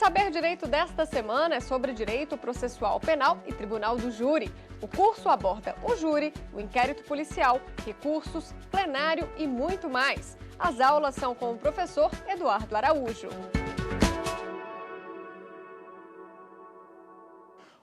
Saber Direito desta semana é sobre direito processual penal e tribunal do júri. O curso aborda o júri, o inquérito policial, recursos, plenário e muito mais. As aulas são com o professor Eduardo Araújo.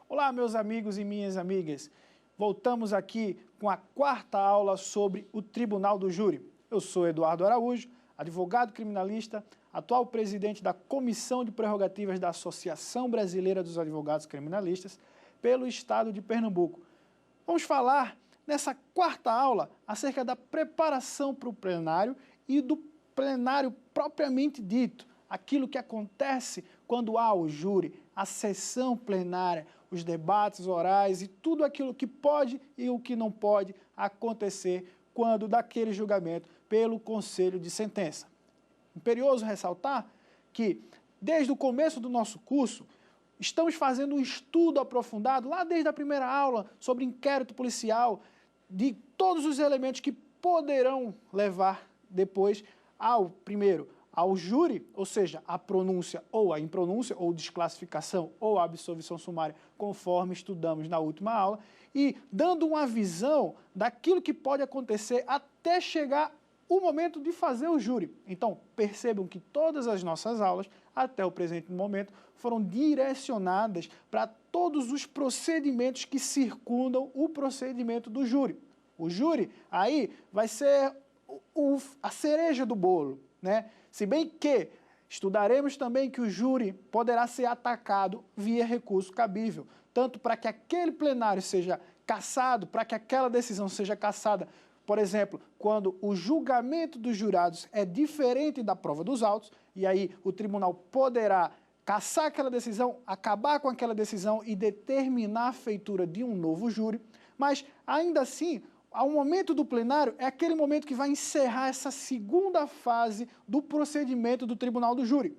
Olá, meus amigos e minhas amigas. Voltamos aqui com a quarta aula sobre o Tribunal do Júri. Eu sou Eduardo Araújo, advogado criminalista, atual presidente da Comissão de Prerrogativas da Associação Brasileira dos Advogados Criminalistas, pelo Estado de Pernambuco. Vamos falar nessa quarta aula acerca da preparação para o plenário e do plenário propriamente dito, aquilo que acontece quando há o júri, a sessão plenária, os debates orais e tudo aquilo que pode e o que não pode acontecer quando daquele julgamento pelo Conselho de Sentença. Imperioso ressaltar que, desde o começo do nosso curso, estamos fazendo um estudo aprofundado, lá desde a primeira aula, sobre inquérito policial, de todos os elementos que poderão levar depois ao júri, ou seja, a pronúncia ou a impronúncia, ou desclassificação ou a absolvição sumária, conforme estudamos na última aula, e dando uma visão daquilo que pode acontecer até chegar o momento de fazer o júri. Então, percebam que todas as nossas aulas, até o presente momento, foram direcionadas para todos os procedimentos que circundam o procedimento do júri. O júri, aí, vai ser a cereja do bolo, né? Se bem que estudaremos também que o júri poderá ser atacado via recurso cabível, tanto para que aquele plenário seja cassado, para que aquela decisão seja cassada. Por exemplo, quando o julgamento dos jurados é diferente da prova dos autos, e aí o tribunal poderá cassar aquela decisão, acabar com aquela decisão e determinar a feitura de um novo júri, mas ainda assim, ao momento do plenário, é aquele momento que vai encerrar essa segunda fase do procedimento do tribunal do júri.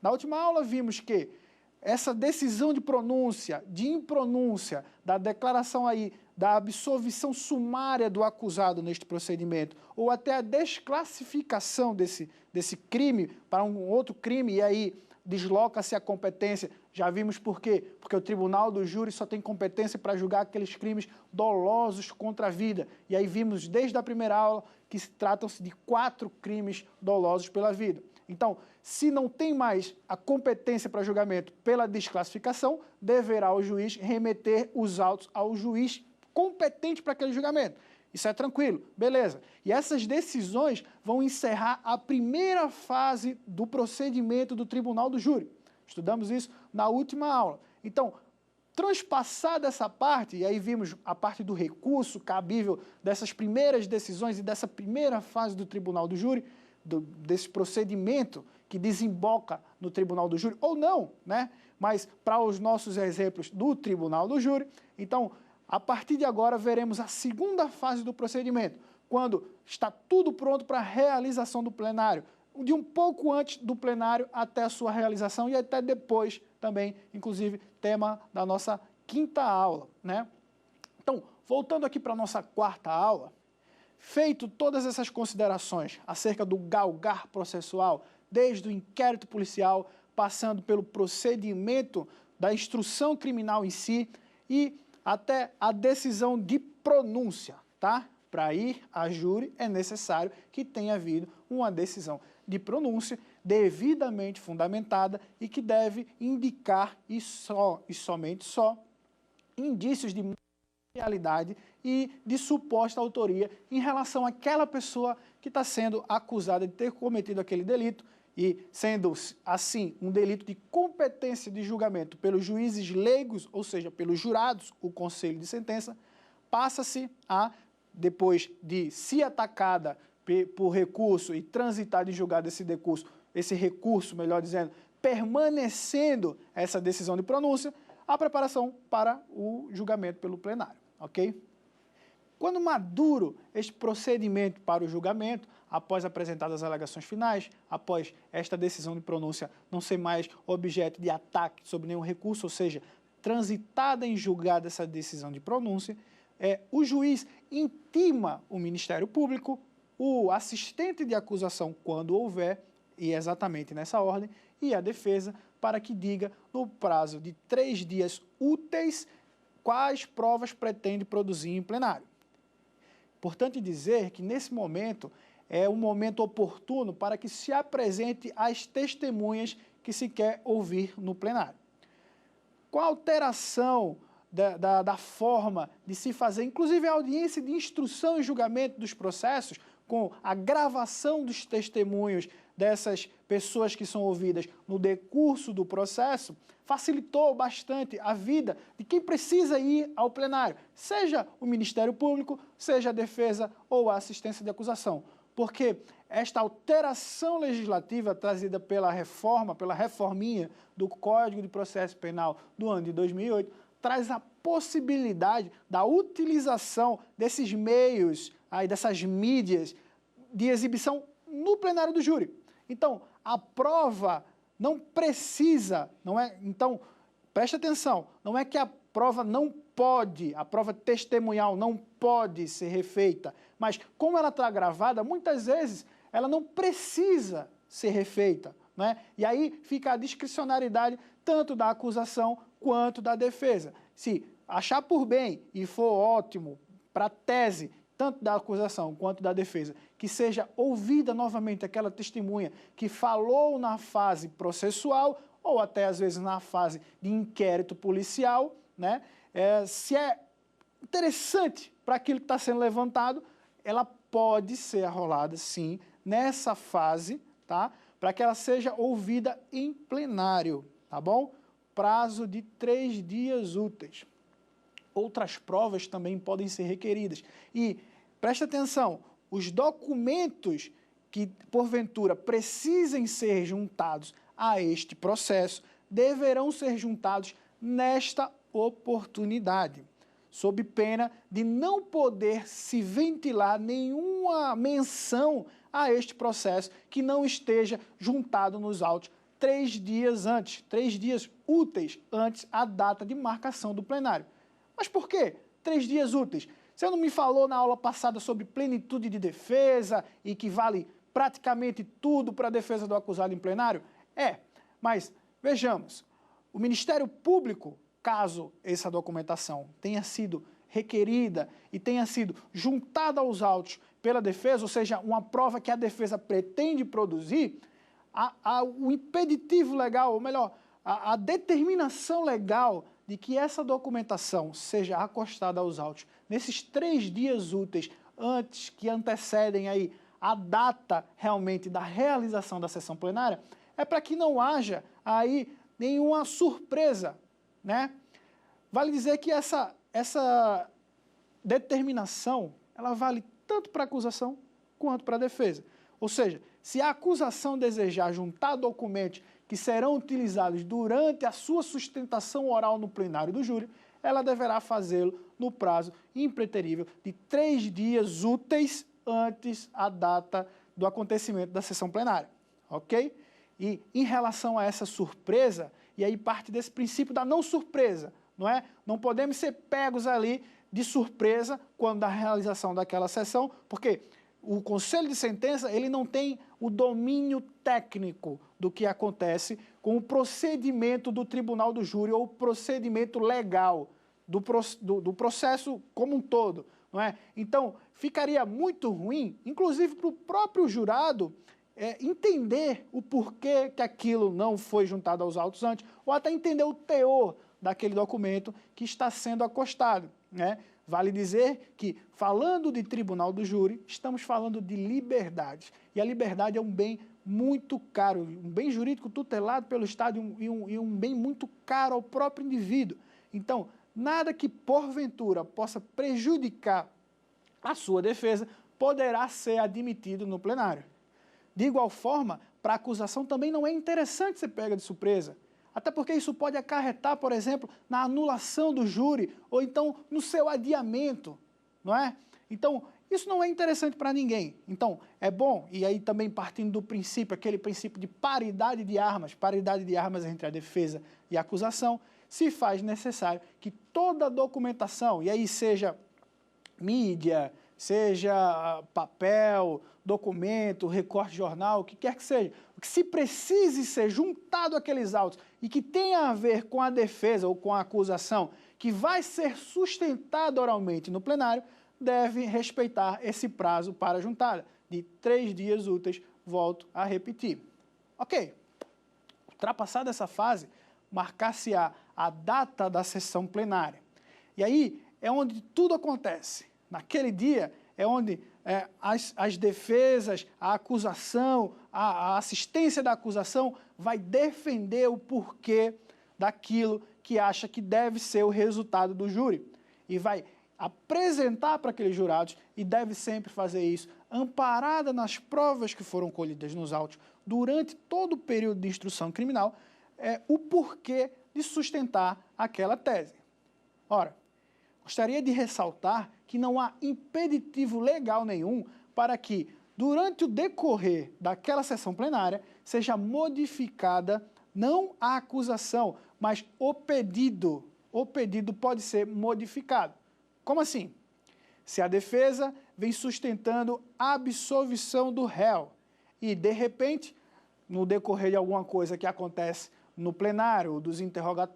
Na última aula vimos que essa decisão de pronúncia, de impronúncia, da declaração aí, da absolvição sumária do acusado neste procedimento, ou até a desclassificação desse crime para um outro crime, e aí desloca-se a competência. Já vimos por quê? Porque o tribunal do júri só tem competência para julgar aqueles crimes dolosos contra a vida. E aí vimos desde a primeira aula que tratam-se de 4 crimes dolosos pela vida. Então, se não tem mais a competência para julgamento pela desclassificação, deverá o juiz remeter os autos ao juiz competente para aquele julgamento. Isso é tranquilo, beleza. E essas decisões vão encerrar a primeira fase do procedimento do tribunal do júri. Estudamos isso na última aula. Então, transpassada essa parte, e aí vimos a parte do recurso cabível dessas primeiras decisões e dessa primeira fase do tribunal do júri, desse procedimento que desemboca no tribunal do júri, ou não, né? Mas para os nossos exemplos do tribunal do júri, então, a partir de agora, veremos a segunda fase do procedimento, quando está tudo pronto para a realização do plenário, de um pouco antes do plenário até a sua realização e até depois também, inclusive, tema da nossa quinta aula, né? Então, voltando aqui para a nossa quarta aula, feito todas essas considerações acerca do galgar processual, desde o inquérito policial, passando pelo procedimento da instrução criminal em si e até a decisão de pronúncia, tá? Para ir a júri é necessário que tenha havido uma decisão de pronúncia devidamente fundamentada e que deve indicar e somente indícios de materialidade e de suposta autoria em relação àquela pessoa que está sendo acusada de ter cometido aquele delito e, sendo assim um delito de competência de julgamento pelos juízes leigos, ou seja, pelos jurados, o Conselho de Sentença, passa-se a, depois de se atacada por recurso e transitar de julgado esse recurso, melhor dizendo, permanecendo essa decisão de pronúncia, a preparação para o julgamento pelo plenário, ok? Quando maduro este procedimento para o julgamento, após apresentadas as alegações finais, após esta decisão de pronúncia não ser mais objeto de ataque sobre nenhum recurso, ou seja, transitada em julgado essa decisão de pronúncia, o juiz intima o Ministério Público, o assistente de acusação, quando houver, e exatamente nessa ordem, e a defesa, para que diga, no prazo de 3 dias úteis, quais provas pretende produzir em plenário. Importante dizer que, nesse momento, é um momento oportuno para que se apresente as testemunhas que se quer ouvir no plenário. Com a alteração da forma de se fazer, inclusive a audiência de instrução e julgamento dos processos, com a gravação dos testemunhos dessas pessoas que são ouvidas no decurso do processo, facilitou bastante a vida de quem precisa ir ao plenário, seja o Ministério Público, seja a defesa ou a assistência de acusação. Porque esta alteração legislativa trazida pela reforminha do Código de Processo Penal do ano de 2008, traz a possibilidade da utilização desses meios, dessas mídias de exibição no plenário do júri. Então, a prova não precisa, então, preste atenção, não é que a prova não pode, a prova testemunhal não pode ser refeita, mas como ela está gravada, muitas vezes ela não precisa ser refeita, E aí fica a discricionariedade tanto da acusação quanto da defesa. Se achar por bem e for ótimo para a tese, tanto da acusação quanto da defesa, que seja ouvida novamente aquela testemunha que falou na fase processual ou até às vezes na fase de inquérito policial, se é interessante para aquilo que está sendo levantado, ela pode ser arrolada, sim, nessa fase, para que ela seja ouvida em plenário, tá bom? Prazo de 3 dias úteis. Outras provas também podem ser requeridas. E, preste atenção, os documentos que, porventura, precisem ser juntados a este processo, deverão ser juntados nesta oportunidade, sob pena de não poder se ventilar nenhuma menção a este processo que não esteja juntado nos autos 3 dias antes, 3 dias úteis antes a data de marcação do plenário. Mas por quê 3 dias úteis? Você não me falou na aula passada sobre plenitude de defesa e que vale praticamente tudo para a defesa do acusado em plenário? Mas vejamos, o Ministério Público, caso essa documentação tenha sido requerida e tenha sido juntada aos autos pela defesa, ou seja, uma prova que a defesa pretende produzir, o impeditivo legal, ou melhor, a determinação legal de que essa documentação seja acostada aos autos nesses 3 dias úteis antes que antecedem aí a data realmente da realização da sessão plenária, é para que não haja aí nenhuma surpresa, Vale dizer que essa determinação, ela vale tanto para a acusação quanto para a defesa. Ou seja, se a acusação desejar juntar documentos que serão utilizados durante a sua sustentação oral no plenário do júri, ela deverá fazê-lo no prazo impreterível de 3 dias úteis antes a data do acontecimento da sessão plenária, ok? E em relação a essa surpresa, e aí parte desse princípio da não surpresa, Não podemos ser pegos ali de surpresa quando da realização daquela sessão, porque o conselho de sentença ele não tem o domínio técnico do que acontece com o procedimento do tribunal do júri ou o procedimento legal do processo como um todo, Então, ficaria muito ruim, inclusive para o próprio jurado, entender o porquê que aquilo não foi juntado aos autos antes, ou até entender o teor daquele documento que está sendo acostado, Vale dizer que, falando de tribunal do júri, estamos falando de liberdade. E a liberdade é um bem muito caro, um bem jurídico tutelado pelo Estado e um bem muito caro ao próprio indivíduo. Então, nada que, porventura, possa prejudicar a sua defesa poderá ser admitido no plenário. De igual forma, para a acusação também não é interessante ser pega de surpresa. Até porque isso pode acarretar, por exemplo, na anulação do júri, ou então no seu adiamento, Então, isso não é interessante para ninguém. Então, é bom, e aí também partindo do princípio, aquele princípio de paridade de armas entre a defesa e a acusação, se faz necessário que toda a documentação, e aí seja mídia, seja papel, documento, recorte de jornal, o que quer que seja, o que se precise ser juntado àqueles autos e que tenha a ver com a defesa ou com a acusação, que vai ser sustentado oralmente no plenário, deve respeitar esse prazo para a juntada, de 3 dias úteis, volto a repetir. Ok, ultrapassada essa fase, marcar-se-á a data da sessão plenária. E aí é onde tudo acontece. Naquele dia é onde as defesas, a acusação, a assistência da acusação vai defender o porquê daquilo que acha que deve ser o resultado do júri. E vai apresentar para aqueles jurados, e deve sempre fazer isso, amparada nas provas que foram colhidas nos autos durante todo o período de instrução criminal, o porquê de sustentar aquela tese. Ora, gostaria de ressaltar que não há impeditivo legal nenhum para que, durante o decorrer daquela sessão plenária, seja modificada não a acusação, mas o pedido. O pedido pode ser modificado. Como assim? Se a defesa vem sustentando a absolvição do réu e, de repente, no decorrer de alguma coisa que acontece no plenário,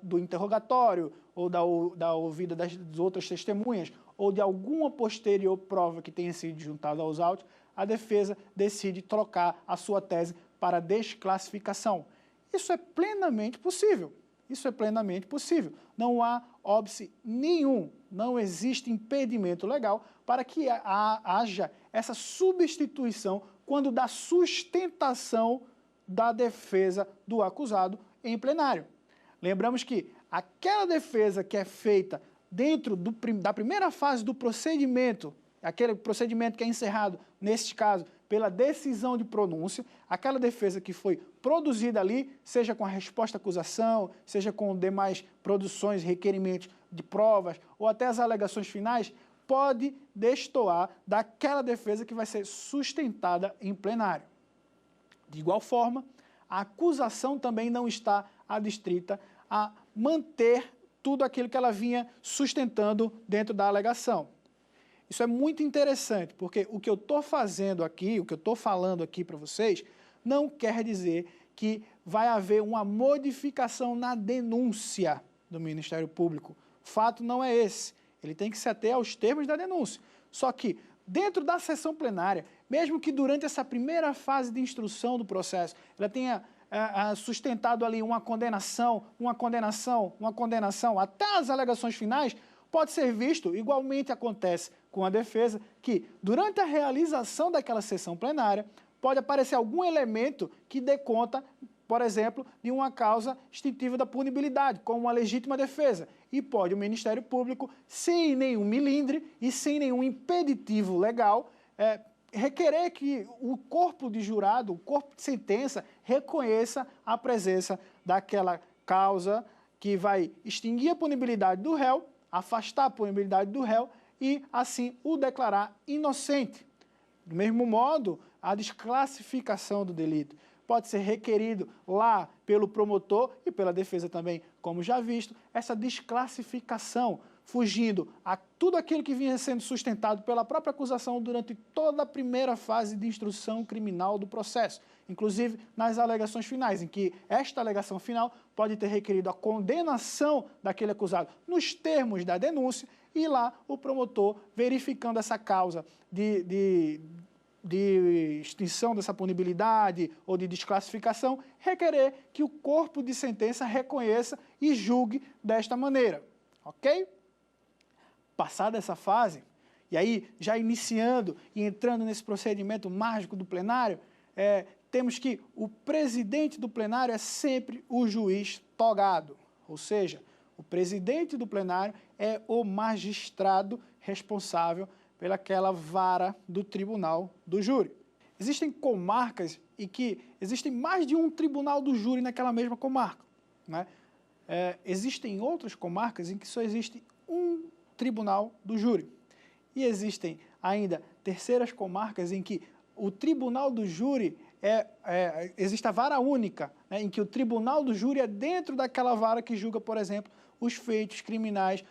do interrogatório, ou da ouvida das outras testemunhas, ou de alguma posterior prova que tenha sido juntada aos autos, a defesa decide trocar a sua tese para desclassificação. Isso é plenamente possível. Isso é plenamente possível. Não há óbice nenhum, não existe impedimento legal para que haja essa substituição quando da sustentação da defesa do acusado em plenário. Lembramos que aquela defesa que é feita dentro da primeira fase do procedimento, aquele procedimento que é encerrado, neste caso, pela decisão de pronúncia, aquela defesa que foi produzida ali, seja com a resposta à acusação, seja com demais produções, requerimentos de provas, ou até as alegações finais, pode destoar daquela defesa que vai ser sustentada em plenário. De igual forma, a acusação também não está adstrita a manter tudo aquilo que ela vinha sustentando dentro da alegação. Isso é muito interessante, porque o que eu estou fazendo aqui, o que eu estou falando aqui para vocês, não quer dizer que vai haver uma modificação na denúncia do Ministério Público. O fato não é esse. Ele tem que se ater aos termos da denúncia. Só que, dentro da sessão plenária, mesmo que durante essa primeira fase de instrução do processo, ela tenha sustentado ali uma condenação, até as alegações finais, pode ser visto, igualmente acontece com a defesa, que durante a realização daquela sessão plenária, pode aparecer algum elemento que dê conta, por exemplo, de uma causa extintiva da punibilidade, como uma legítima defesa. E pode o Ministério Público, sem nenhum milindre e sem nenhum impeditivo legal, requerer que o corpo de jurado, o corpo de sentença, reconheça a presença daquela causa que vai extinguir a punibilidade do réu, afastar a punibilidade do réu e, assim, o declarar inocente. Do mesmo modo, a desclassificação do delito pode ser requerido lá pelo promotor e pela defesa também, como já visto, essa desclassificação, fugindo a tudo aquilo que vinha sendo sustentado pela própria acusação durante toda a primeira fase de instrução criminal do processo, inclusive nas alegações finais, em que esta alegação final pode ter requerido a condenação daquele acusado nos termos da denúncia e lá o promotor, verificando essa causa de extinção dessa punibilidade ou de desclassificação, requerer que o corpo de sentença reconheça e julgue desta maneira, ok? Passada essa fase, e aí já iniciando e entrando nesse procedimento mágico do plenário, temos que o presidente do plenário é sempre o juiz togado, ou seja, o presidente do plenário é o magistrado responsável pelaquela vara do tribunal do júri. Existem comarcas em que existem mais de um tribunal do júri naquela mesma comarca, né? Existem outras comarcas em que só existe um tribunal do júri. E existem ainda terceiras comarcas em que o tribunal do júri existe a vara única, né, em que o tribunal do júri é dentro daquela vara que julga, por exemplo, os feitos criminais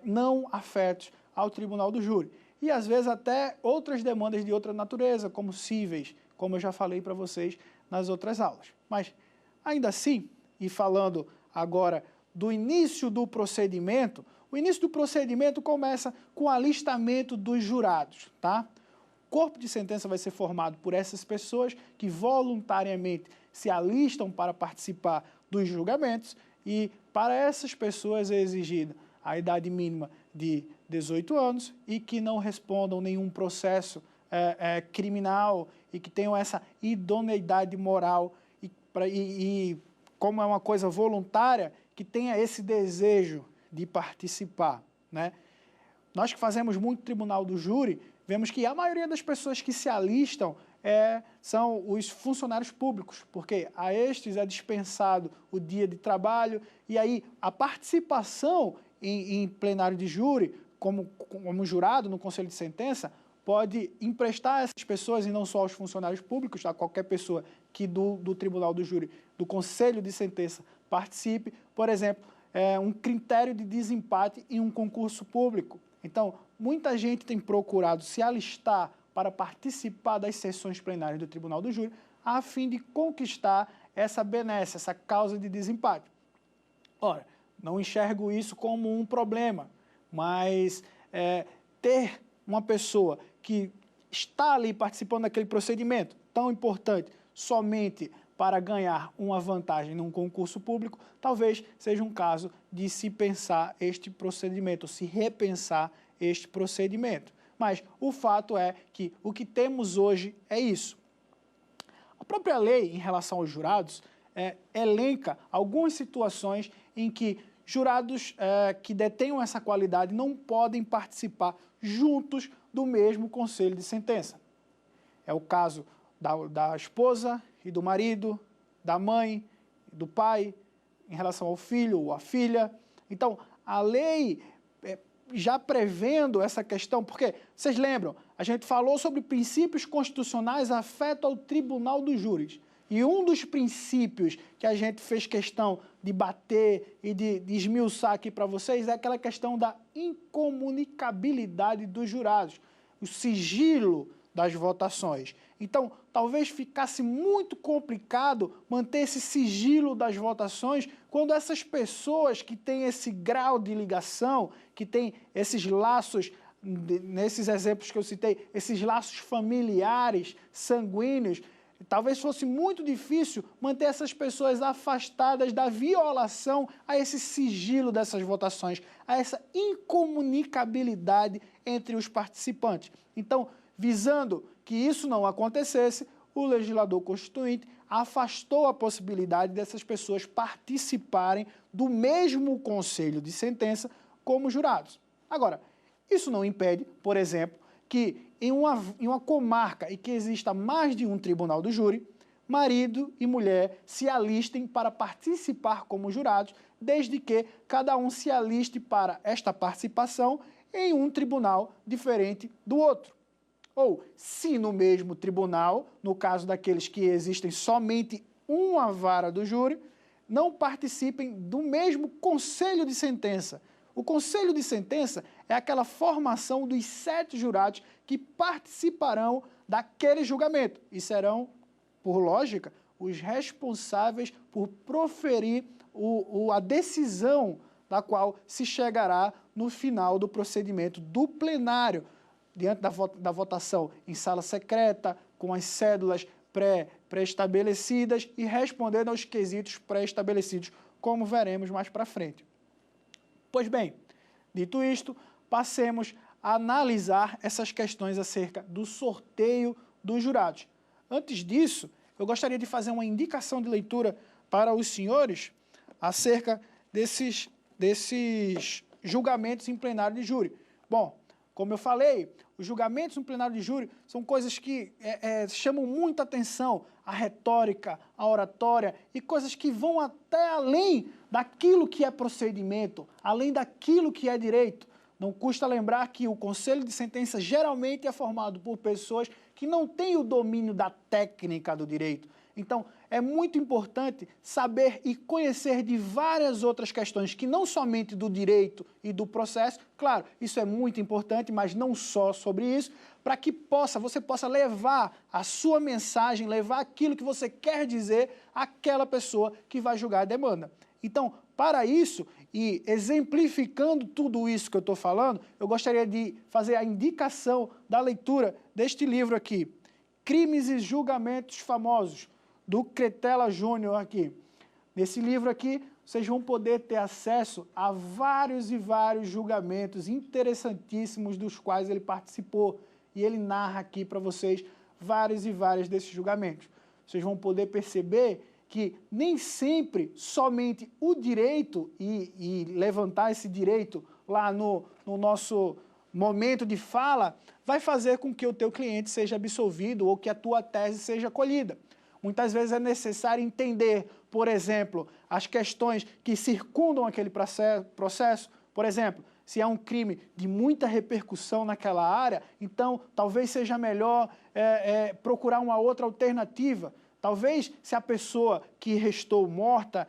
não afetos ao tribunal do júri. E, às vezes, até outras demandas de outra natureza, como cíveis, como eu já falei para vocês nas outras aulas. Mas, ainda assim, e falando agora do início do procedimento, o início do procedimento começa com o alistamento dos jurados, tá? O corpo de sentença vai ser formado por essas pessoas que voluntariamente se alistam para participar dos julgamentos e para essas pessoas é exigida a idade mínima de 18 anos e que não respondam nenhum processo criminal e que tenham essa idoneidade moral e como é uma coisa voluntária, que tenha esse desejo de participar, né? Nós que fazemos muito tribunal do júri, vemos que a maioria das pessoas que se alistam são os funcionários públicos, porque a estes é dispensado o dia de trabalho e aí a participação em plenário de júri, como jurado no conselho de sentença, pode emprestar a essas pessoas, e não só aos funcionários públicos, a qualquer pessoa que do tribunal do júri, do conselho de sentença, participe, por exemplo, um critério de desempate em um concurso público. Então, muita gente tem procurado se alistar para participar das sessões plenárias do tribunal do júri, a fim de conquistar essa benesse, essa causa de desempate. Ora, não enxergo isso como um problema, mas ter uma pessoa que está ali participando daquele procedimento tão importante somente para ganhar uma vantagem num concurso público, talvez seja um caso de se pensar este procedimento, se repensar este procedimento. Mas o fato é que o que temos hoje é isso. A própria lei, em relação aos jurados, elenca algumas situações em que jurados que detenham essa qualidade não podem participar juntos do mesmo conselho de sentença. É o caso da esposa e do marido, da mãe, do pai, em relação ao filho ou à filha. Então, a lei já prevendo essa questão, porque, vocês lembram, a gente falou sobre princípios constitucionais afeto ao tribunal dos júris. E um dos princípios que a gente fez questão de bater e de esmiuçar aqui para vocês é aquela questão da incomunicabilidade dos jurados, o sigilo das votações. Então, talvez ficasse muito complicado manter esse sigilo das votações quando essas pessoas que têm esse grau de ligação, que têm esses laços, nesses exemplos que eu citei, esses laços familiares, sanguíneos, talvez fosse muito difícil manter essas pessoas afastadas da violação a esse sigilo dessas votações, a essa incomunicabilidade entre os participantes. Então, visando que isso não acontecesse, o legislador constituinte afastou a possibilidade dessas pessoas participarem do mesmo conselho de sentença como jurados. Agora, isso não impede, por exemplo, que em uma comarca em que exista mais de um tribunal do júri, marido e mulher se alistem para participar como jurados, desde que cada um se aliste para esta participação em um tribunal diferente do outro. Ou, se no mesmo tribunal, no caso daqueles que existem somente uma vara do júri, não participem do mesmo conselho de sentença. O conselho de sentença é aquela formação dos 7 jurados que participarão daquele julgamento e serão, por lógica, os responsáveis por proferir a decisão da qual se chegará no final do procedimento do plenário, diante da votação em sala secreta, com as cédulas pré-estabelecidas e respondendo aos quesitos pré-estabelecidos, como veremos mais para frente. Pois bem, dito isto, passemos a analisar essas questões acerca do sorteio dos jurados. Antes disso, eu gostaria de fazer uma indicação de leitura para os senhores acerca desses julgamentos em plenário de júri. Bom, como eu falei, os julgamentos no plenário de júri são coisas que chamam muita atenção, a retórica, a oratória e coisas que vão até além daquilo que é procedimento, além daquilo que é direito. Não custa lembrar que o conselho de sentença geralmente é formado por pessoas que não têm o domínio da técnica do direito. Então, é muito importante saber e conhecer de várias outras questões, que não somente do direito e do processo, claro, isso é muito importante, mas não só sobre isso, para que você possa levar a sua mensagem, levar aquilo que você quer dizer àquela pessoa que vai julgar a demanda. Então, para isso, e exemplificando tudo isso que eu estou falando, eu gostaria de fazer a indicação da leitura deste livro aqui, Crimes e Julgamentos Famosos, do Cretela Júnior aqui. Nesse livro aqui, vocês vão poder ter acesso a vários e vários julgamentos interessantíssimos dos quais ele participou. E ele narra aqui para vocês vários e vários desses julgamentos. Vocês vão poder perceber que nem sempre somente o direito e levantar esse direito lá no nosso momento de fala vai fazer com que o teu cliente seja absolvido ou que a tua tese seja acolhida. Muitas vezes é necessário entender, por exemplo, as questões que circundam aquele processo. Por exemplo, se há um crime de muita repercussão naquela área, então talvez seja melhor procurar uma outra alternativa. Talvez, se a pessoa que restou morta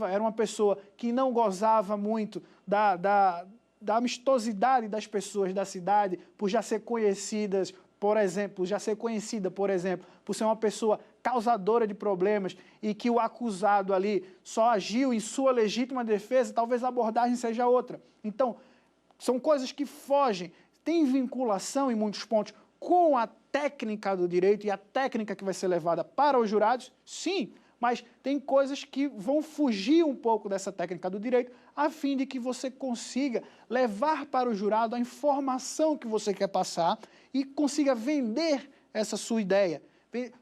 era uma pessoa que não gozava muito da amistosidade das pessoas da cidade, por já ser conhecida, por exemplo, por ser uma pessoa causadora de problemas e que o acusado ali só agiu em sua legítima defesa, talvez a abordagem seja outra. Então, são coisas que fogem, tem vinculação em muitos pontos com a técnica do direito e a técnica que vai ser levada para os jurados, sim, mas tem coisas que vão fugir um pouco dessa técnica do direito, a fim de que você consiga levar para o jurado a informação que você quer passar e consiga vender essa sua ideia.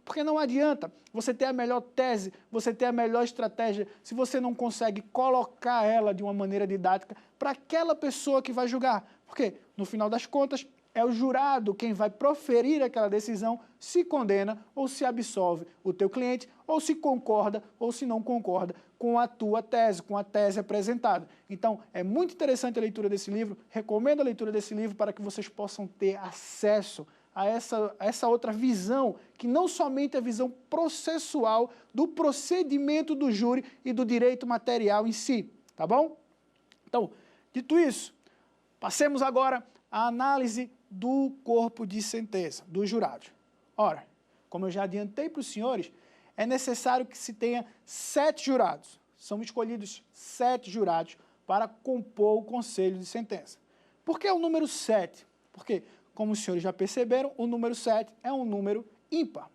Porque não adianta você ter a melhor tese, você ter a melhor estratégia, se você não consegue colocar ela de uma maneira didática para aquela pessoa que vai julgar. Porque, no final das contas, é o jurado quem vai proferir aquela decisão, se condena ou se absolve o teu cliente, ou se concorda ou se não concorda com a tua tese, com a tese apresentada. Então, é muito interessante a leitura desse livro, recomendo a leitura desse livro para que vocês possam ter acesso a essa outra visão, que não somente a visão processual do procedimento do júri e do direito material em si, tá bom? Então, dito isso, passemos agora à análise do corpo de sentença, dos jurados. Ora, como eu já adiantei para os senhores, é necessário que se tenha 7 jurados. São escolhidos 7 jurados para compor o conselho de sentença. Por que o número 7? Porque, como os senhores já perceberam, o número 7 é um número ímpar.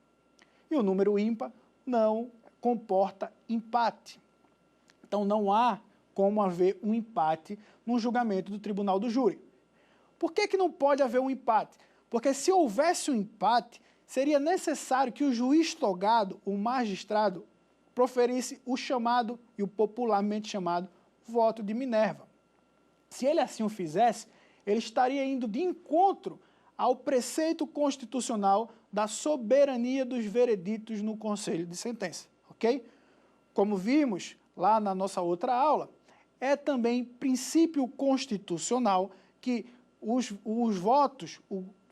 E o número ímpar não comporta empate. Então, não há como haver um empate no julgamento do tribunal do júri. Por que não pode haver um empate? Porque se houvesse um empate, seria necessário que o juiz togado, o magistrado, proferisse o chamado e o popularmente chamado voto de Minerva. Se ele assim o fizesse, ele estaria indo de encontro ao preceito constitucional da soberania dos vereditos no conselho de sentença, ok? Como vimos lá na nossa outra aula, é também princípio constitucional que os votos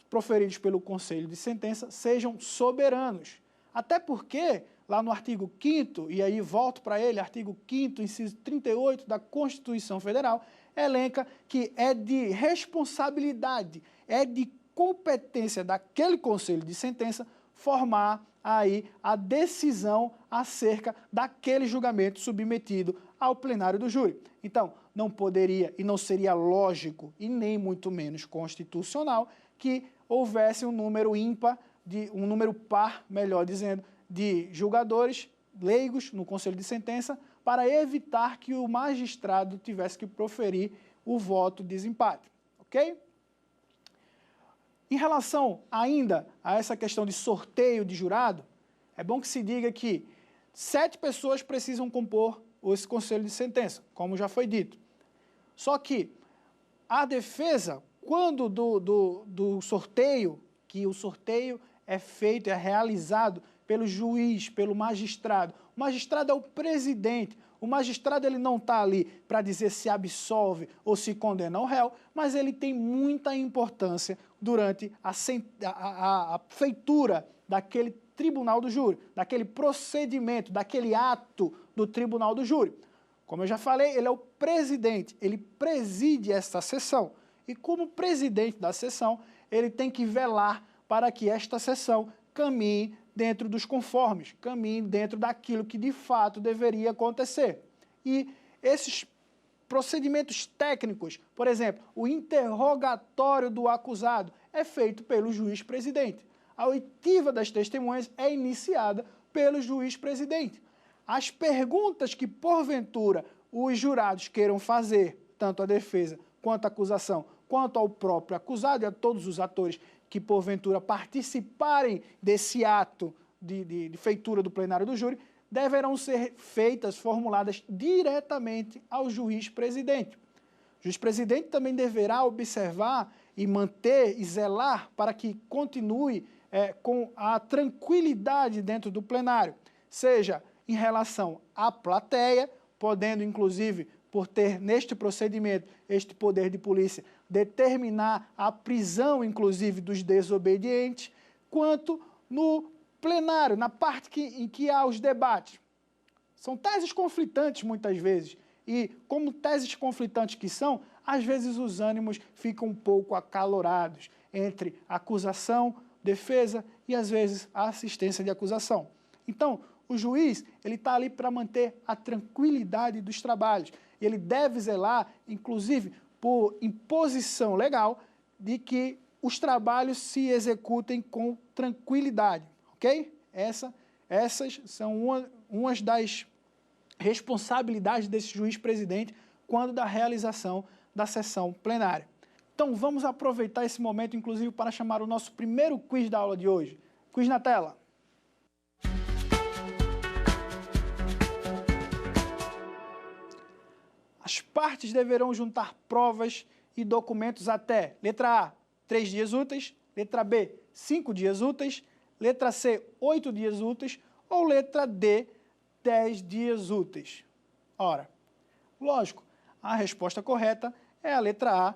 proferidos pelo conselho de sentença sejam soberanos. Até porque, lá no artigo 5º, e aí volto para ele, artigo 5º, inciso 38 da Constituição Federal, elenca que é de responsabilidade, é de competência daquele conselho de sentença formar aí a decisão acerca daquele julgamento submetido ao plenário do júri. Então, não poderia e não seria lógico e nem muito menos constitucional que houvesse um número ímpar, um número par, melhor dizendo, de julgadores leigos no conselho de sentença para evitar que o magistrado tivesse que proferir o voto de desempate, ok? Em relação ainda a essa questão de sorteio de jurado, é bom que se diga que 7 pessoas precisam compor esse conselho de sentença, como já foi dito. Só que a defesa, quando do sorteio, que o sorteio é feito, é realizado pelo juiz, pelo magistrado. O magistrado é o presidente. O magistrado ele não está ali para dizer se absolve ou se condena o réu, mas ele tem muita importância durante a feitura daquele tribunal do júri, daquele procedimento, daquele ato do tribunal do júri. Como eu já falei, ele é o presidente, ele preside esta sessão. E como presidente da sessão, ele tem que velar para que esta sessão caminhe dentro dos conformes, caminhe dentro daquilo que de fato deveria acontecer. E esses procedimentos técnicos, por exemplo, o interrogatório do acusado é feito pelo juiz-presidente. A oitiva das testemunhas é iniciada pelo juiz-presidente. As perguntas que, porventura, os jurados queiram fazer, tanto a defesa quanto a acusação, quanto ao próprio acusado e a todos os atores que, porventura, participarem desse ato de feitura do plenário do júri, deverão ser feitas, formuladas diretamente ao juiz-presidente. O juiz-presidente também deverá observar e manter e zelar para que continue com a tranquilidade dentro do plenário, seja em relação à plateia, podendo, inclusive, por ter neste procedimento este poder de polícia, determinar a prisão, inclusive, dos desobedientes, quanto no plenário, na parte em que há os debates. São teses conflitantes, muitas vezes, e como teses conflitantes que são, às vezes os ânimos ficam um pouco acalorados entre acusação, defesa e, às vezes, a assistência de acusação. Então, o juiz ele está ali para manter a tranquilidade dos trabalhos. E ele deve zelar, inclusive, por imposição legal, de que os trabalhos se executem com tranquilidade, ok? Essas são umas das responsabilidades desse juiz-presidente quando da realização da sessão plenária. Então, vamos aproveitar esse momento, inclusive, para chamar o nosso primeiro quiz da aula de hoje. Quiz na tela. As partes deverão juntar provas e documentos até, letra A, 3 dias úteis, letra B, 5 dias úteis, letra C, 8 dias úteis ou letra D, 10 dias úteis. Ora, lógico, a resposta correta é a letra A,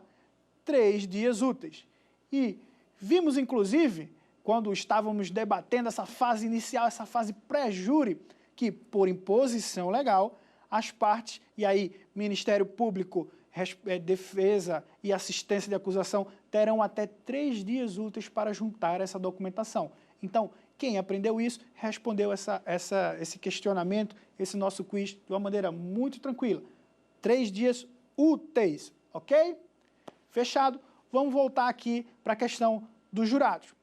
3 dias úteis. E vimos, inclusive, quando estávamos debatendo essa fase inicial, essa fase pré-júri, que por imposição legal, as partes, e aí Ministério Público, Defesa e Assistência de Acusação, terão até 3 dias úteis para juntar essa documentação. Então, quem aprendeu isso, respondeu esse questionamento, esse nosso quiz, de uma maneira muito tranquila. 3 dias úteis, ok? Fechado. Vamos voltar aqui para a questão dos jurados.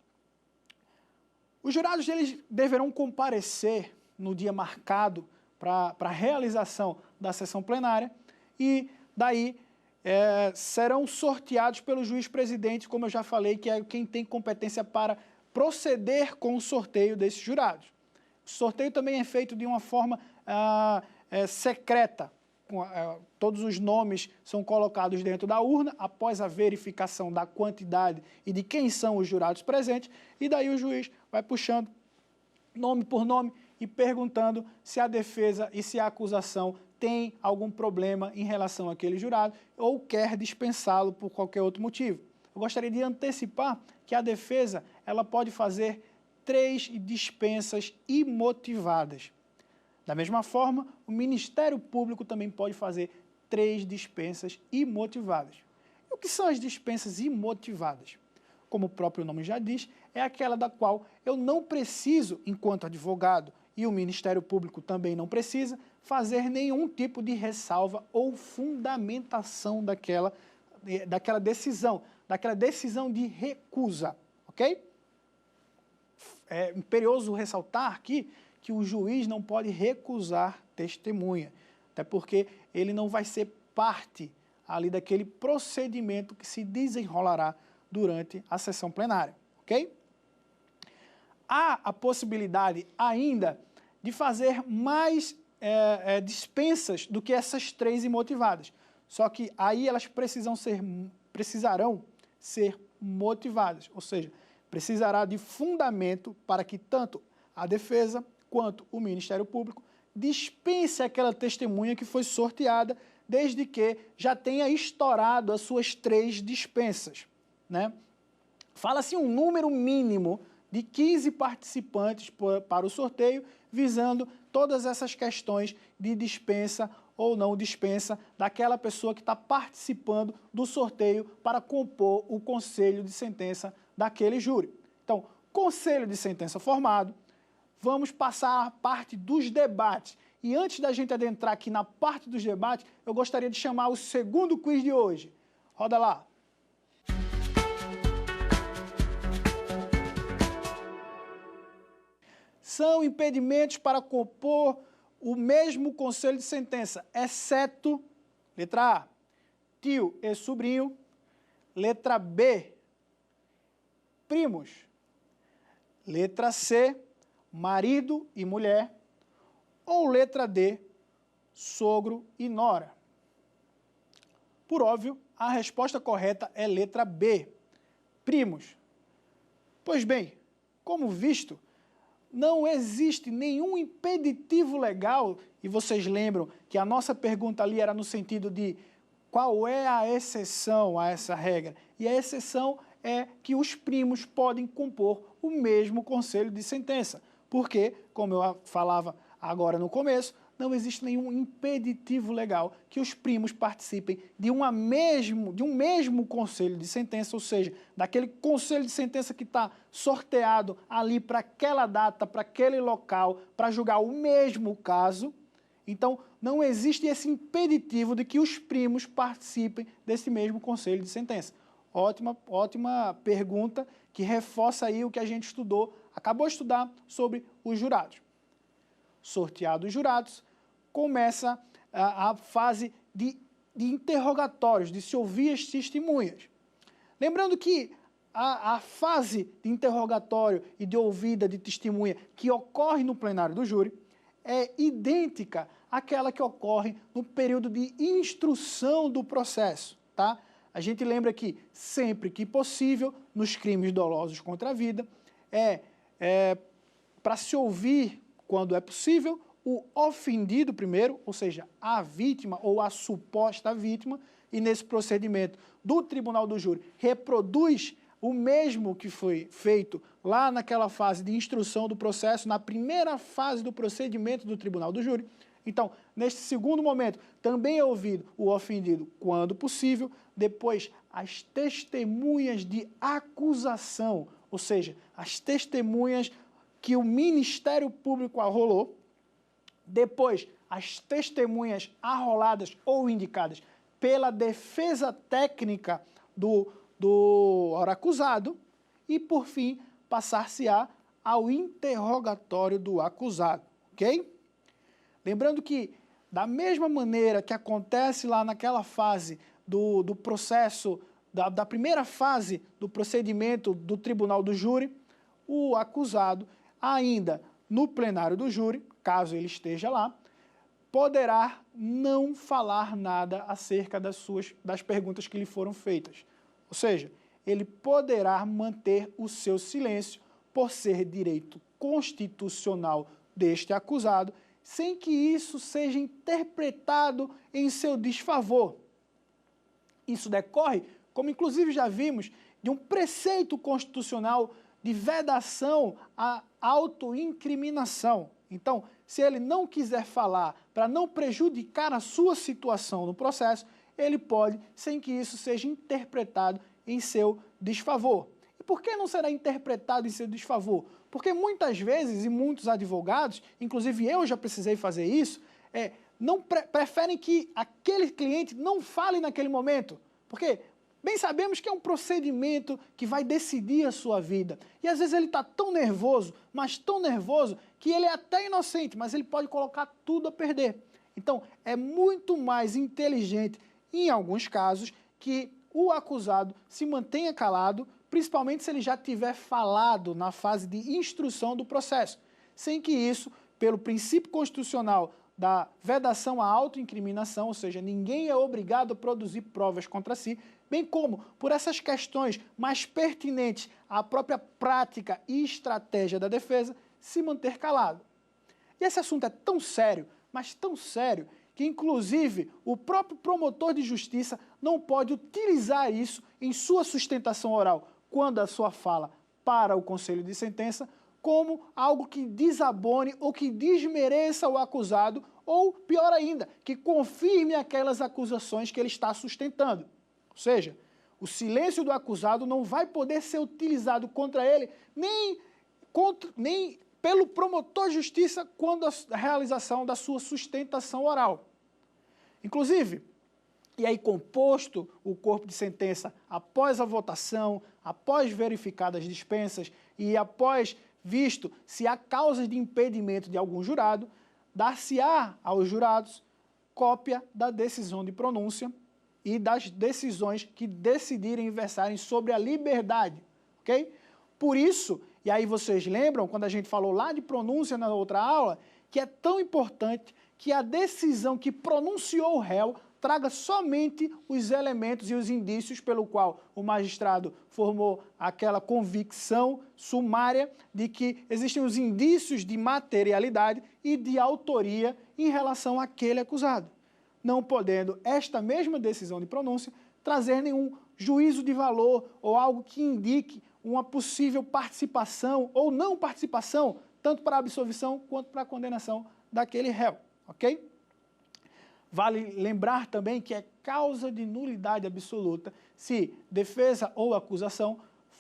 Os jurados eles deverão comparecer no dia marcado para a realização da sessão plenária e daí serão sorteados pelo juiz-presidente, como eu já falei, que é quem tem competência para proceder com o sorteio desses jurados. O sorteio também é feito de uma forma secreta. Todos os nomes são colocados dentro da urna após a verificação da quantidade e de quem são os jurados presentes, e daí o juiz vai puxando nome por nome e perguntando se a defesa e se a acusação tem algum problema em relação àquele jurado ou quer dispensá-lo por qualquer outro motivo. Eu gostaria de antecipar que a defesa ela pode fazer 3 dispensas imotivadas. Da mesma forma, o Ministério Público também pode fazer 3 dispensas imotivadas. E o que são as dispensas imotivadas? Como o próprio nome já diz, é aquela da qual eu não preciso, enquanto advogado, e o Ministério Público também não precisa, fazer nenhum tipo de ressalva ou fundamentação daquela decisão de recusa, ok? É imperioso ressaltar aqui que o juiz não pode recusar testemunha, até porque ele não vai ser parte ali daquele procedimento que se desenrolará durante a sessão plenária, ok? Há a possibilidade ainda de fazer mais dispensas do que essas 3 imotivadas, só que aí elas precisarão ser motivadas, ou seja, precisará de fundamento para que tanto a defesa quanto o Ministério Público dispense aquela testemunha que foi sorteada, desde que já tenha estourado as suas 3 dispensas, né? Fala-se um número mínimo de 15 participantes para o sorteio, visando todas essas questões de dispensa ou não dispensa daquela pessoa que está participando do sorteio para compor o conselho de sentença daquele júri. Então, conselho de sentença formado, vamos passar a parte dos debates. E antes da gente adentrar aqui na parte dos debates, eu gostaria de chamar o segundo quiz de hoje. Roda lá. São impedimentos para compor o mesmo conselho de sentença, exceto, letra A, tio e sobrinho, letra B, primos, letra C, marido e mulher, ou letra D, sogro e nora. Por óbvio, a resposta correta é letra B, primos. Pois bem, como visto, não existe nenhum impeditivo legal, e vocês lembram que a nossa pergunta ali era no sentido de qual é a exceção a essa regra? E a exceção é que os primos podem compor o mesmo conselho de sentença, porque, como eu falava agora no começo, não existe nenhum impeditivo legal que os primos participem de um mesmo conselho de sentença, ou seja, daquele conselho de sentença que está sorteado ali para aquela data, para aquele local, para julgar o mesmo caso. Então, não existe esse impeditivo de que os primos participem desse mesmo conselho de sentença. Ótima pergunta que reforça aí o que a gente acabou de estudar sobre os jurados. Sorteados os jurados, começa a fase de interrogatórios, de se ouvir as testemunhas. Lembrando que a fase de interrogatório e de ouvida de testemunha que ocorre no plenário do júri é idêntica àquela que ocorre no período de instrução do processo, tá? A gente lembra que, sempre que possível, nos crimes dolosos contra a vida, para se ouvir, quando é possível, o ofendido primeiro, ou seja, a vítima ou a suposta vítima, e nesse procedimento do tribunal do júri reproduz o mesmo que foi feito lá naquela fase de instrução do processo, na primeira fase do procedimento do tribunal do júri. Então, neste segundo momento, também é ouvido o ofendido quando possível, depois as testemunhas de acusação, ou seja, as testemunhas que o Ministério Público arrolou, depois as testemunhas arroladas ou indicadas pela defesa técnica do acusado e, por fim, passar-se-á ao interrogatório do acusado, ok? Lembrando que, da mesma maneira que acontece lá naquela fase do processo, da primeira fase do procedimento do tribunal do júri, o acusado, ainda no plenário do júri, caso ele esteja lá, poderá não falar nada acerca das perguntas que lhe foram feitas. Ou seja, ele poderá manter o seu silêncio por ser direito constitucional deste acusado, sem que isso seja interpretado em seu desfavor. Isso decorre, como inclusive já vimos, de um preceito constitucional de vedação à autoincriminação. Então, se ele não quiser falar para não prejudicar a sua situação no processo, ele pode, sem que isso seja interpretado em seu desfavor. E por que não será interpretado em seu desfavor? Porque muitas vezes, e muitos advogados, inclusive eu já precisei fazer isso, preferem que aquele cliente não fale naquele momento. Porque bem sabemos que é um procedimento que vai decidir a sua vida. E às vezes ele está tão nervoso, mas tão nervoso, que ele é até inocente, mas ele pode colocar tudo a perder. Então, é muito mais inteligente, em alguns casos, que o acusado se mantenha calado, principalmente se ele já tiver falado na fase de instrução do processo, sem que isso, pelo princípio constitucional da vedação à autoincriminação, ou seja, ninguém é obrigado a produzir provas contra si, bem como por essas questões mais pertinentes à própria prática e estratégia da defesa, se manter calado. E esse assunto é tão sério, mas tão sério, que inclusive o próprio promotor de justiça não pode utilizar isso em sua sustentação oral, quando a sua fala para o conselho de sentença como algo que desabone ou que desmereça o acusado, ou, pior ainda, que confirme aquelas acusações que ele está sustentando. Ou seja, o silêncio do acusado não vai poder ser utilizado contra ele nem pelo promotor de justiça quando a realização da sua sustentação oral. Inclusive, e aí composto o corpo de sentença após a votação, após verificadas as dispensas e após visto se há causas de impedimento de algum jurado, dar-se-á aos jurados cópia da decisão de pronúncia e das decisões que decidirem e versarem sobre a liberdade, ok? Por isso, e aí vocês lembram, quando a gente falou lá de pronúncia na outra aula, que é tão importante que a decisão que pronunciou o réu traga somente os elementos e os indícios pelo qual o magistrado formou aquela convicção sumária de que existem os indícios de materialidade e de autoria em relação àquele acusado, não podendo esta mesma decisão de pronúncia trazer nenhum juízo de valor ou algo que indique uma possível participação ou não participação, tanto para a absolvição quanto para a condenação daquele réu, ok? Vale lembrar também que é causa de nulidade absoluta se defesa ou acusação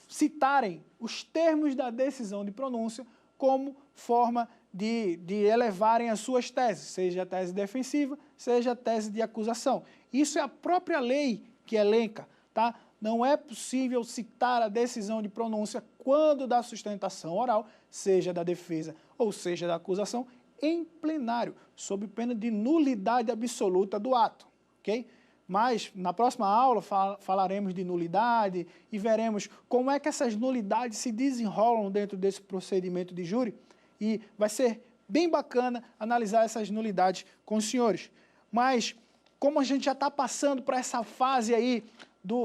citarem os termos da decisão de pronúncia como forma de elevarem as suas teses, seja a tese defensiva, seja a tese de acusação. Isso é a própria lei que elenca, tá? Não é possível citar a decisão de pronúncia quando da sustentação oral, seja da defesa ou seja da acusação, em plenário, sob pena de nulidade absoluta do ato, ok? Mas, na próxima aula, falaremos de nulidade e veremos como é que essas nulidades se desenrolam dentro desse procedimento de júri e vai ser bem bacana analisar essas nulidades com os senhores. Mas, como a gente já está passando para essa fase aí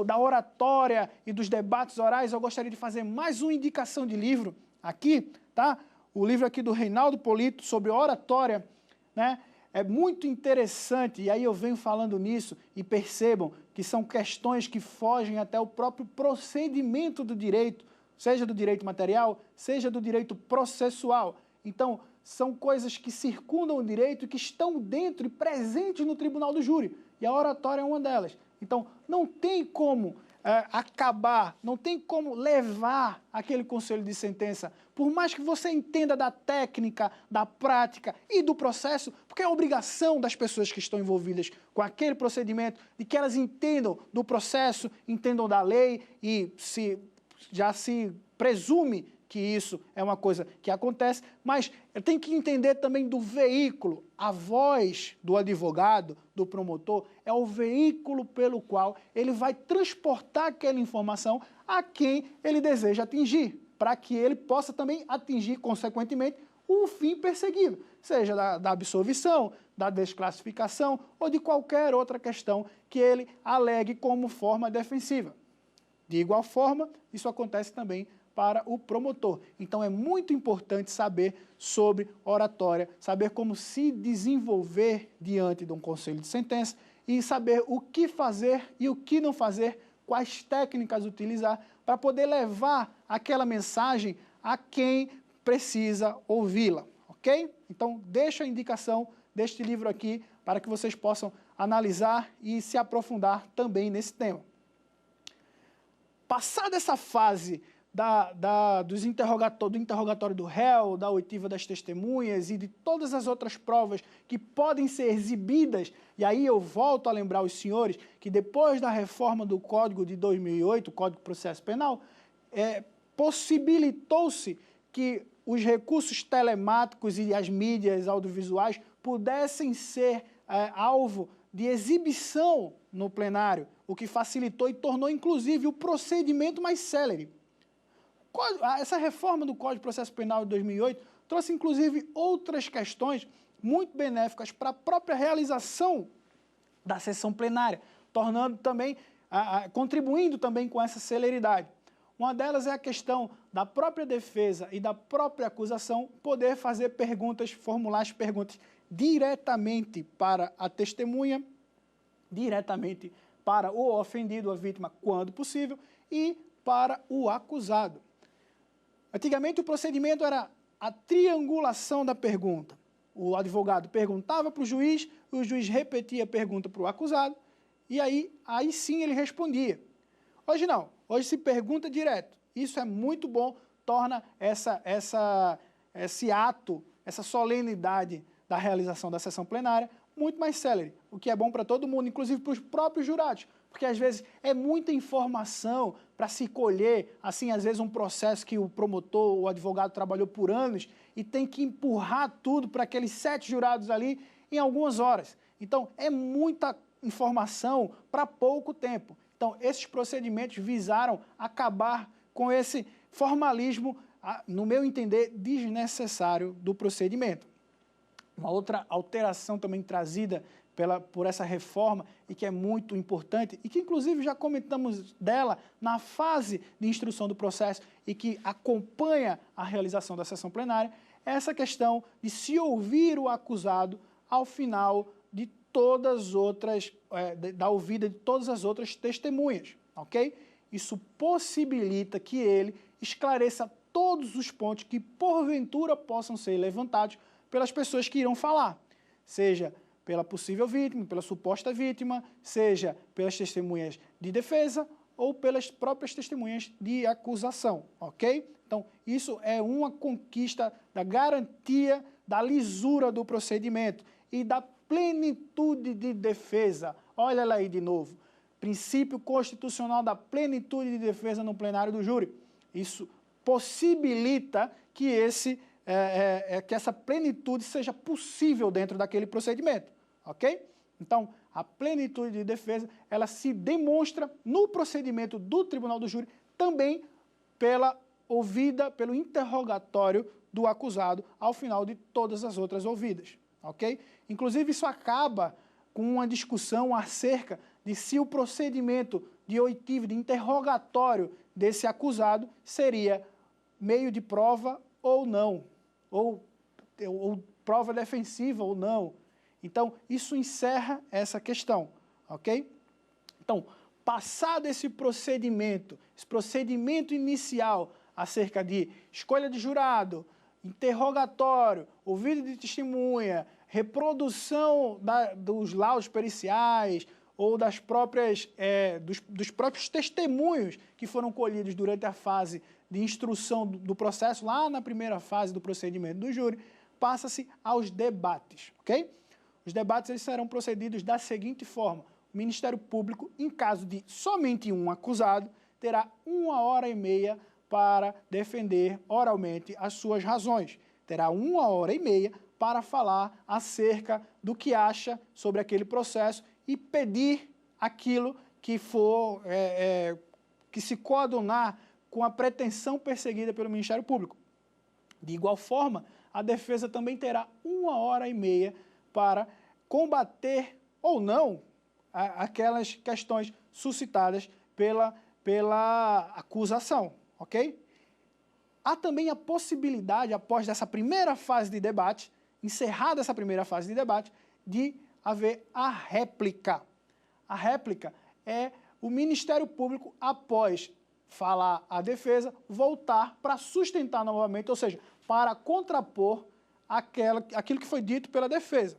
da oratória e dos debates orais, eu gostaria de fazer mais uma indicação de livro aqui, tá? O livro aqui do Reinaldo Polito sobre oratória, né? É muito interessante, e aí eu venho falando nisso, e percebam que são questões que fogem até o próprio procedimento do direito, seja do direito material, seja do direito processual. Então, são coisas que circundam o direito e que estão dentro e presentes no tribunal do júri, e a oratória é uma delas. Então, não tem como acabar, não tem como levar aquele conselho de sentença, por mais que você entenda da técnica, da prática e do processo, porque é obrigação das pessoas que estão envolvidas com aquele procedimento, de que elas entendam do processo, entendam da lei e já se presume que isso é uma coisa que acontece, mas tem que entender também do veículo. A voz do advogado, do promotor, é o veículo pelo qual ele vai transportar aquela informação a quem ele deseja atingir, para que ele possa também atingir, consequentemente, o fim perseguido, seja da absolvição, da desclassificação ou de qualquer outra questão que ele alegue como forma defensiva. De igual forma, isso acontece também para o promotor. Então, é muito importante saber sobre oratória, saber como se desenvolver diante de um conselho de sentença e saber o que fazer e o que não fazer, quais técnicas utilizar para poder levar aquela mensagem a quem precisa ouvi-la, ok? Então, deixo a indicação deste livro aqui para que vocês possam analisar e se aprofundar também nesse tema. Passada essa fase do interrogatório do réu, da oitiva das testemunhas e de todas as outras provas que podem ser exibidas, e aí eu volto a lembrar os senhores que depois da reforma do Código de 2008, o Código de Processo Penal, possibilitou-se que os recursos telemáticos e as mídias audiovisuais pudessem ser alvo de exibição no plenário, o que facilitou e tornou, inclusive, o procedimento mais célere. Essa reforma do Código de Processo Penal de 2008 trouxe, inclusive, outras questões muito benéficas para a própria realização da sessão plenária, tornando também, contribuindo também com essa celeridade. Uma delas é a questão da própria defesa e da própria acusação poder fazer perguntas, formular as perguntas diretamente para a testemunha, diretamente para o ofendido, a vítima, quando possível, e para o acusado. Antigamente o procedimento era a triangulação da pergunta. O advogado perguntava para o juiz repetia a pergunta para o acusado, e aí sim ele respondia. Hoje não, hoje se pergunta direto. Isso é muito bom, torna esse ato, essa solenidade da realização da sessão plenária muito mais célere, o que é bom para todo mundo, inclusive para os próprios jurados, porque às vezes é muita informação para se colher, assim, às vezes um processo que o promotor, o advogado trabalhou por anos e tem que empurrar tudo para aqueles 7 jurados ali em algumas horas. Então, é muita informação para pouco tempo. Então, esses procedimentos visaram acabar com esse formalismo, no meu entender, desnecessário do procedimento. Uma outra alteração também trazida por essa reforma e que é muito importante e que inclusive já comentamos dela na fase de instrução do processo e que acompanha a realização da sessão plenária, é essa questão de se ouvir o acusado ao final de todas as outras, da ouvida de todas as outras testemunhas, ok? Isso possibilita que ele esclareça todos os pontos que porventura possam ser levantados pelas pessoas que irão falar, seja pela possível vítima, pela suposta vítima, seja pelas testemunhas de defesa ou pelas próprias testemunhas de acusação, ok? Então, isso é uma conquista da garantia da lisura do procedimento e da plenitude de defesa. Olha lá aí de novo, princípio constitucional da plenitude de defesa no plenário do júri. Isso possibilita que que essa plenitude seja possível dentro daquele procedimento, ok? Então, a plenitude de defesa, ela se demonstra no procedimento do Tribunal do Júri, também pelo interrogatório do acusado ao final de todas as outras ouvidas, ok? Inclusive, isso acaba com uma discussão acerca de se o procedimento de oitiva, de interrogatório desse acusado seria meio de prova ou não, ou prova defensiva ou não. Então, isso encerra essa questão, ok? Então, passado esse procedimento inicial acerca de escolha de jurado, interrogatório, ouvido de testemunha, reprodução dos laudos periciais ou dos próprios testemunhos que foram colhidos durante a fase de instrução do processo, lá na primeira fase do procedimento do júri, passa-se aos debates, ok? Os debates eles serão procedidos da seguinte forma: o Ministério Público, em caso de somente um acusado, terá 1h30 para defender oralmente as suas razões. Terá 1h30 para falar acerca do que acha sobre aquele processo e pedir aquilo que for, que se coadunar com a pretensão perseguida pelo Ministério Público. De igual forma, a defesa também terá 1h30 para combater ou não aquelas questões suscitadas pela acusação, ok? Há também a possibilidade, após essa primeira fase de debate, encerrada essa primeira fase de debate, de haver a réplica. A réplica é o Ministério Público, após falar a defesa, voltar para sustentar novamente, ou seja, para contrapor aquilo que foi dito pela defesa.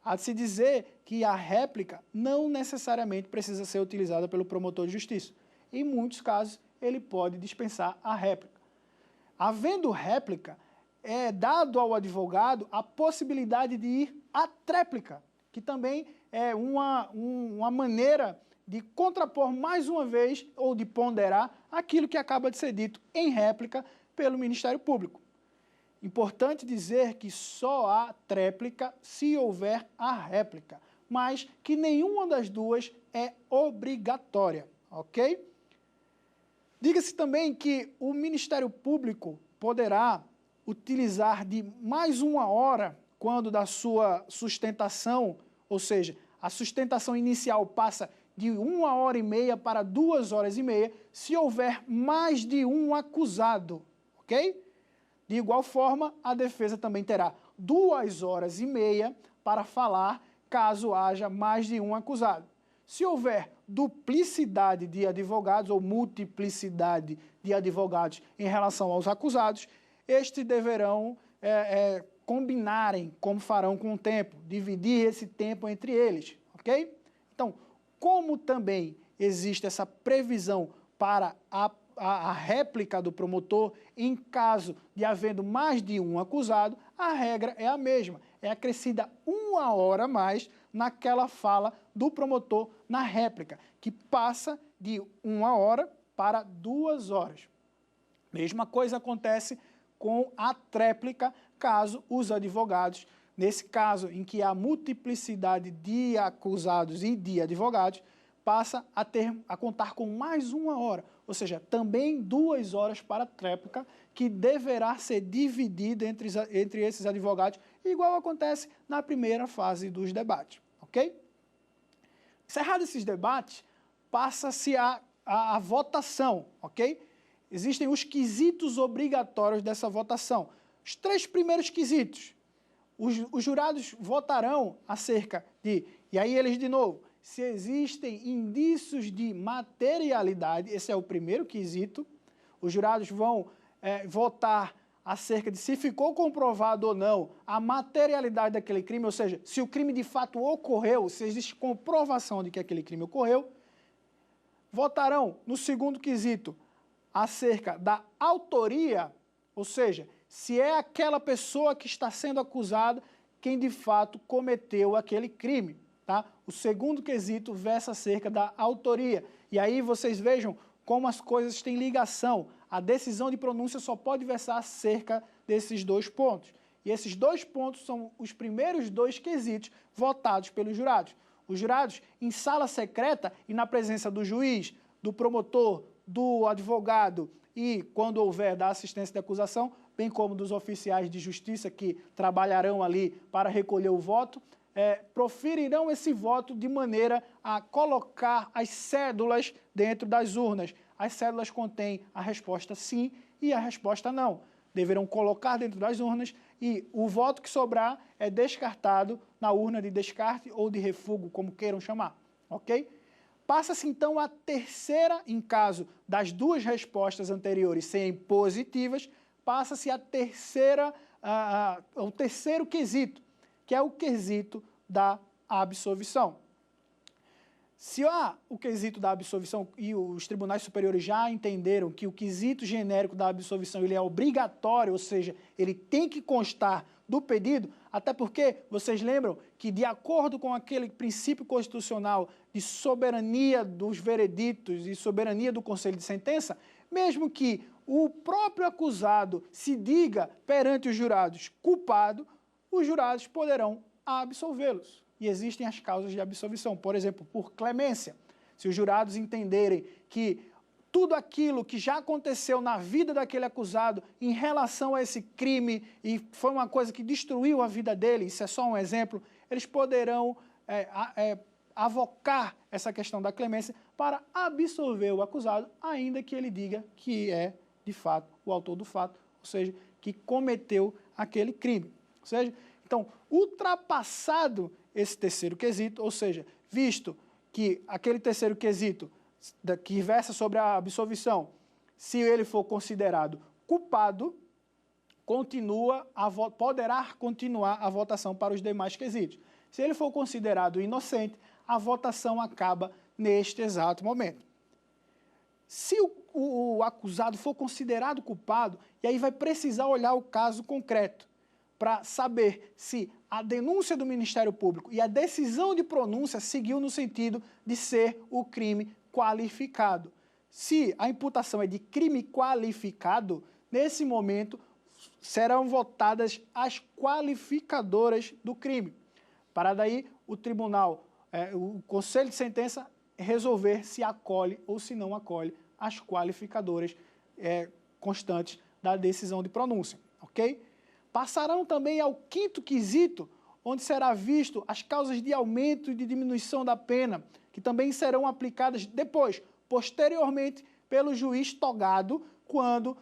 Há de se dizer que a réplica não necessariamente precisa ser utilizada pelo promotor de justiça. Em muitos casos, ele pode dispensar a réplica. Havendo réplica, é dado ao advogado a possibilidade de ir à tréplica, que também é uma maneira de contrapor mais uma vez ou de ponderar aquilo que acaba de ser dito em réplica pelo Ministério Público. Importante dizer que só há tréplica se houver a réplica, mas que nenhuma das duas é obrigatória, ok? Diga-se também que o Ministério Público poderá utilizar de mais 1 hora quando da sua sustentação, ou seja, a sustentação inicial passa de 1h30 para 2h30, se houver mais de um acusado, ok? De igual forma, a defesa também terá 2h30 para falar, caso haja mais de um acusado. Se houver duplicidade de advogados ou multiplicidade de advogados em relação aos acusados, estes deverão combinarem como farão com o tempo, dividir esse tempo entre eles, ok? Então, como também existe essa previsão para a réplica do promotor, em caso de havendo mais de um acusado, a regra é a mesma, é acrescida 1 hora a mais naquela fala do promotor na réplica, que passa de 1 hora para 2 horas. Mesma coisa acontece com a tréplica, caso os advogados, nesse caso em que há multiplicidade de acusados e de advogados, passa a contar com mais 1 hora, ou seja, também 2 horas para a tréplica, que deverá ser dividida entre esses advogados, igual acontece na primeira fase dos debates, ok? Encerrados esses debates, passa-se a votação, ok? Existem os quesitos obrigatórios dessa votação. Os 3 primeiros quesitos, os jurados votarão acerca de, e aí eles de novo, se existem indícios de materialidade, esse é o primeiro quesito, os jurados vão votar acerca de se ficou comprovado ou não a materialidade daquele crime, ou seja, se o crime de fato ocorreu, se existe comprovação de que aquele crime ocorreu. Votarão no segundo quesito acerca da autoria, ou seja, se é aquela pessoa que está sendo acusada quem de fato cometeu aquele crime. Tá? O segundo quesito versa acerca da autoria. E aí vocês vejam como as coisas têm ligação. A decisão de pronúncia só pode versar acerca desses 2 pontos. E esses 2 pontos são os primeiros 2 quesitos votados pelos jurados. Os jurados, em sala secreta e na presença do juiz, do promotor, do advogado e, quando houver, da assistência de acusação, bem como dos oficiais de justiça que trabalharão ali para recolher o voto, proferirão esse voto de maneira a colocar as cédulas dentro das urnas. As cédulas contêm a resposta sim e a resposta não. Deverão colocar dentro das urnas e o voto que sobrar é descartado na urna de descarte ou de refúgio, como queiram chamar, ok? Passa-se então a terceira, em caso das 2 respostas anteriores serem positivas, passa-se a terceira, o terceiro quesito, que é o quesito da absolvição. Se há o quesito da absolvição e os tribunais superiores já entenderam que o quesito genérico da absolvição ele é obrigatório, ou seja, ele tem que constar do pedido, até porque vocês lembram que, de acordo com aquele princípio constitucional de soberania dos vereditos e soberania do conselho de sentença, mesmo que o próprio acusado se diga perante os jurados culpado, os jurados poderão absolvê-los. E existem as causas de absolvição, por exemplo, por clemência. Se os jurados entenderem que tudo aquilo que já aconteceu na vida daquele acusado em relação a esse crime e foi uma coisa que destruiu a vida dele, isso é só um exemplo, eles poderão avocar essa questão da clemência para absolver o acusado, ainda que ele diga que é, de fato, o autor do fato, ou seja, que cometeu aquele crime. Ou seja, então, ultrapassado esse terceiro quesito, ou seja, visto que aquele terceiro quesito que versa sobre a absolvição, se ele for considerado culpado, poderá continuar a votação para os demais quesitos. Se ele for considerado inocente, a votação acaba neste exato momento. Se o acusado for considerado culpado, e aí vai precisar olhar o caso concreto, para saber se a denúncia do Ministério Público e a decisão de pronúncia seguiu no sentido de ser o crime qualificado. Se a imputação é de crime qualificado, nesse momento serão votadas as qualificadoras do crime. Para daí o tribunal, o conselho de sentença, resolver se acolhe ou se não acolhe as qualificadoras constantes da decisão de pronúncia, ok? Passarão também ao quinto quesito, onde será visto as causas de aumento e de diminuição da pena, que também serão aplicadas depois, posteriormente, pelo juiz togado, quando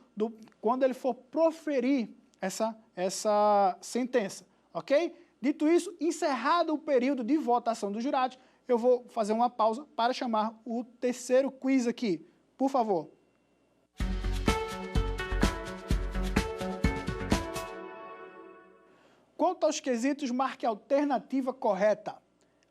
ele for proferir essa sentença, ok? Dito isso, encerrado o período de votação dos jurados, eu vou fazer uma pausa para chamar o terceiro quiz aqui. Por favor. Quanto aos quesitos, marque a alternativa correta.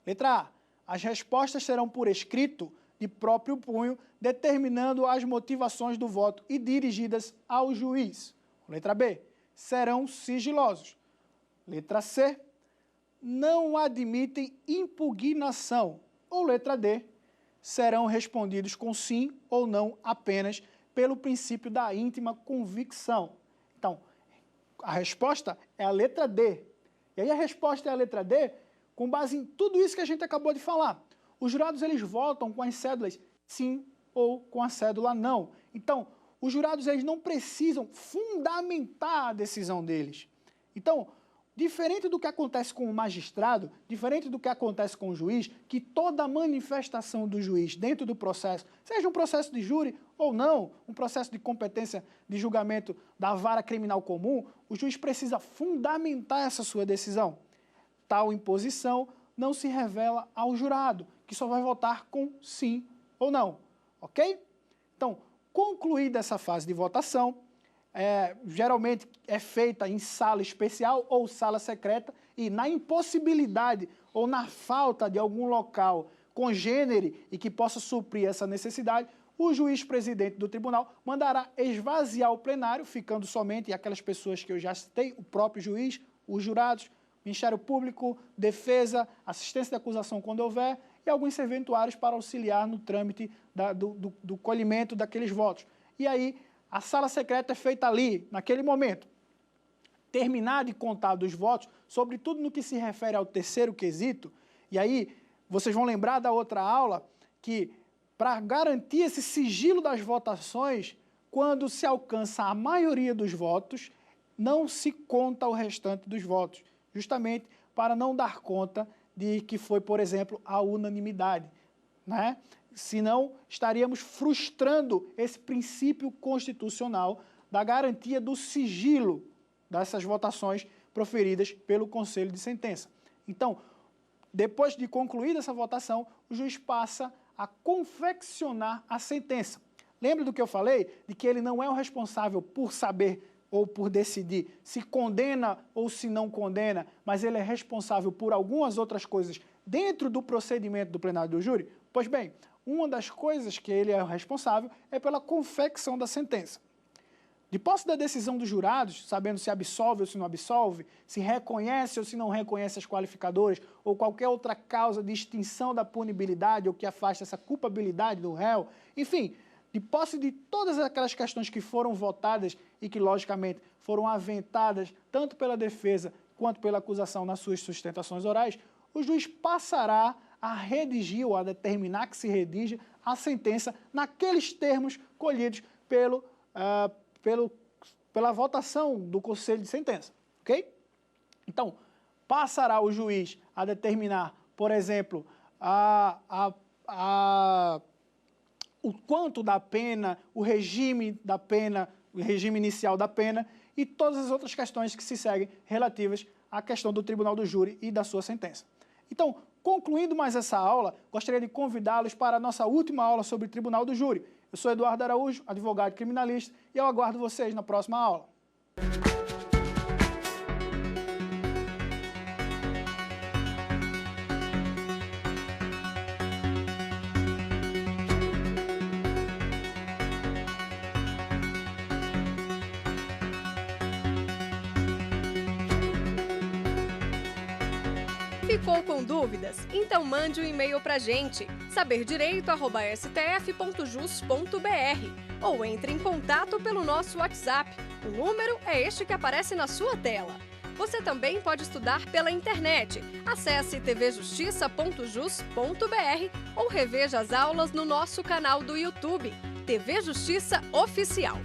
Letra A. As respostas serão por escrito, de próprio punho, determinando as motivações do voto e dirigidas ao juiz. Letra B. Serão sigilosos. Letra C. Não admitem impugnação. Ou letra D. Serão respondidos com sim ou não apenas pelo princípio da íntima convicção. Então, a resposta é a letra D. E aí a resposta é a letra D com base em tudo isso que a gente acabou de falar. Os jurados, eles votam com as cédulas sim ou com a cédula não. Então, os jurados, eles não precisam fundamentar a decisão deles. Então, diferente do que acontece com o magistrado, diferente do que acontece com o juiz, que toda manifestação do juiz dentro do processo, seja um processo de júri ou não, um processo de competência de julgamento da vara criminal comum, o juiz precisa fundamentar essa sua decisão. Tal imposição não se revela ao jurado, que só vai votar com sim ou não, ok? Então, concluída essa fase de votação, geralmente é feita em sala especial ou sala secreta e na impossibilidade ou na falta de algum local congênere e que possa suprir essa necessidade, o juiz presidente do tribunal mandará esvaziar o plenário, ficando somente aquelas pessoas que eu já citei, o próprio juiz, os jurados, Ministério Público, defesa, assistência de acusação quando houver e alguns serventuários para auxiliar no trâmite do colhimento daqueles votos. E aí, a sala secreta é feita ali, naquele momento. Terminar de contar dos votos, sobretudo no que se refere ao terceiro quesito, e aí vocês vão lembrar da outra aula que, para garantir esse sigilo das votações, quando se alcança a maioria dos votos, não se conta o restante dos votos, justamente para não dar conta de que foi, por exemplo, a unanimidade, né? Senão, estaríamos frustrando esse princípio constitucional da garantia do sigilo dessas votações proferidas pelo Conselho de Sentença. Então, depois de concluída essa votação, o juiz passa a confeccionar a sentença. Lembra do que eu falei? De que ele não é o responsável por saber ou por decidir se condena ou se não condena, mas ele é responsável por algumas outras coisas dentro do procedimento do plenário do júri? Pois bem, uma das coisas que ele é o responsável é pela confecção da sentença. De posse da decisão dos jurados, sabendo se absolve ou se não absolve, se reconhece ou se não reconhece as qualificadoras, ou qualquer outra causa de extinção da punibilidade ou que afasta essa culpabilidade do réu, enfim, de posse de todas aquelas questões que foram votadas e que, logicamente, foram aventadas tanto pela defesa quanto pela acusação nas suas sustentações orais, o juiz passará a redigir ou a determinar que se redija a sentença naqueles termos colhidos pela votação do Conselho de Sentença, ok? Então, passará o juiz a determinar, por exemplo, o quanto da pena, o regime da pena, o regime inicial da pena e todas as outras questões que se seguem relativas à questão do tribunal do júri e da sua sentença. Então, concluindo mais essa aula, gostaria de convidá-los para a nossa última aula sobre o tribunal do júri. Eu sou Eduardo Araújo, advogado criminalista, e eu aguardo vocês na próxima aula. Ficou com dúvidas? Então mande um e-mail pra gente, saberdireito@stf.jus.br, ou entre em contato pelo nosso WhatsApp. O número é este que aparece na sua tela. Você também pode estudar pela internet. Acesse tvjustiça.jus.br ou reveja as aulas no nosso canal do YouTube, TV Justiça Oficial.